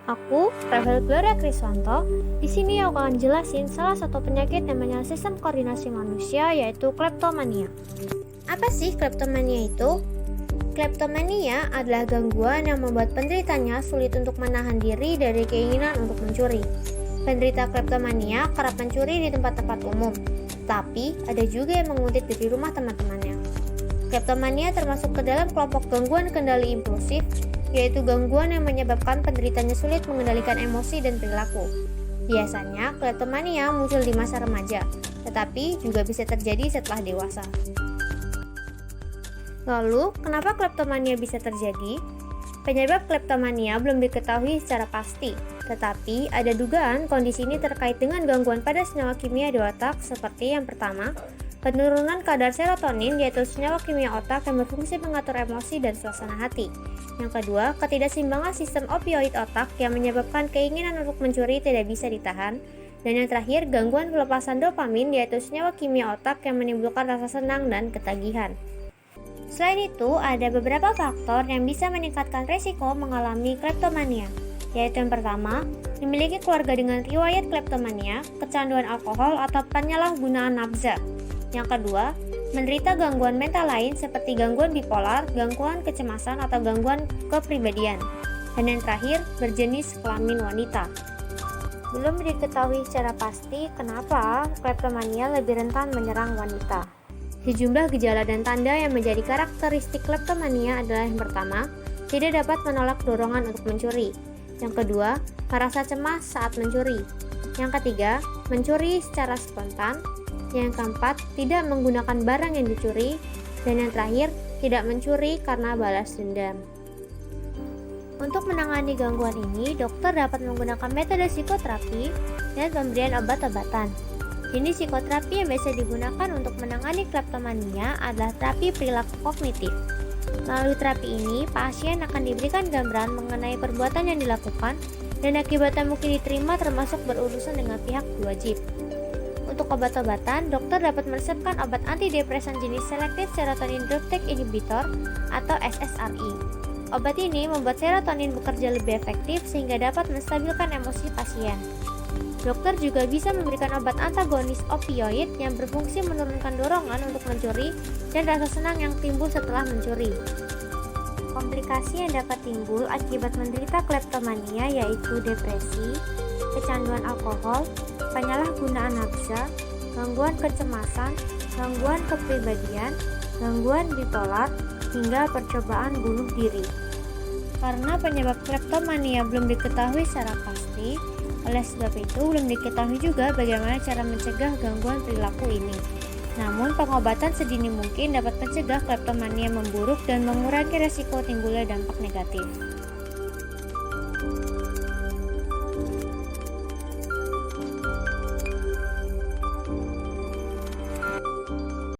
Aku, Rafael Gloria Kriswanto. Di sini aku akan jelasin salah satu penyakit yang menyerang sistem koordinasi manusia, yaitu kleptomania. Apa sih kleptomania itu? Kleptomania adalah gangguan yang membuat penderitanya sulit untuk menahan diri dari keinginan untuk mencuri. Penderita kleptomania kerap mencuri di tempat-tempat umum, tapi ada juga yang menguntit dari rumah teman-temannya. Kleptomania termasuk ke dalam kelompok gangguan kendali impulsif, yaitu gangguan yang menyebabkan penderitanya sulit mengendalikan emosi dan perilaku. Biasanya, kleptomania muncul di masa remaja, tetapi juga bisa terjadi setelah dewasa. Lalu, kenapa kleptomania bisa terjadi? Penyebab kleptomania belum diketahui secara pasti, tetapi ada dugaan kondisi ini terkait dengan gangguan pada senyawa kimia di otak seperti yang pertama, penurunan kadar serotonin, yaitu senyawa kimia otak yang berfungsi mengatur emosi dan suasana hati. Yang kedua, ketidakseimbangan sistem opioid otak yang menyebabkan keinginan untuk mencuri tidak bisa ditahan. Dan yang terakhir, gangguan pelepasan dopamin, yaitu senyawa kimia otak yang menimbulkan rasa senang dan ketagihan. Selain itu, ada beberapa faktor yang bisa meningkatkan risiko mengalami kleptomania, yaitu yang pertama, memiliki keluarga dengan riwayat kleptomania, kecanduan alkohol atau penyalahgunaan nafza. Yang kedua, menderita gangguan mental lain seperti gangguan bipolar, gangguan kecemasan, atau gangguan kepribadian. Dan yang terakhir, berjenis kelamin wanita. Belum diketahui secara pasti kenapa kleptomania lebih rentan menyerang wanita. Sejumlah gejala dan tanda yang menjadi karakteristik kleptomania adalah yang pertama, tidak dapat menolak dorongan untuk mencuri. Yang kedua, merasa cemas saat mencuri. Yang ketiga, mencuri secara spontan. Yang keempat, tidak menggunakan barang yang dicuri. Dan yang terakhir, tidak mencuri karena balas dendam. Untuk menangani gangguan ini, dokter dapat menggunakan metode psikoterapi dan pemberian obat-obatan. Jenis psikoterapi yang biasa digunakan untuk menangani kleptomania adalah terapi perilaku kognitif. Melalui terapi ini, pasien akan diberikan gambaran mengenai perbuatan yang dilakukan dan akibatnya mungkin diterima, termasuk berurusan dengan pihak berwajib. Untuk obat-obatan, dokter dapat meresepkan obat antidepresan jenis Selective Serotonin Reuptake Inhibitor atau SSRI. Obat ini membuat serotonin bekerja lebih efektif sehingga dapat menstabilkan emosi pasien. Dokter juga bisa memberikan obat antagonis opioid yang berfungsi menurunkan dorongan untuk mencuri dan rasa senang yang timbul setelah mencuri. Komplikasi yang dapat timbul akibat menderita kleptomania yaitu depresi, kecanduan alkohol, penyalahgunaan nafsa, gangguan kecemasan, gangguan kepribadian, gangguan bipolar, hingga percobaan bunuh diri. Karena penyebab kleptomania belum diketahui secara pasti, oleh sebab itu belum diketahui juga bagaimana cara mencegah gangguan perilaku ini. Namun pengobatan sedini mungkin dapat mencegah kleptomania memburuk dan mengurangi resiko timbulnya dampak negatif.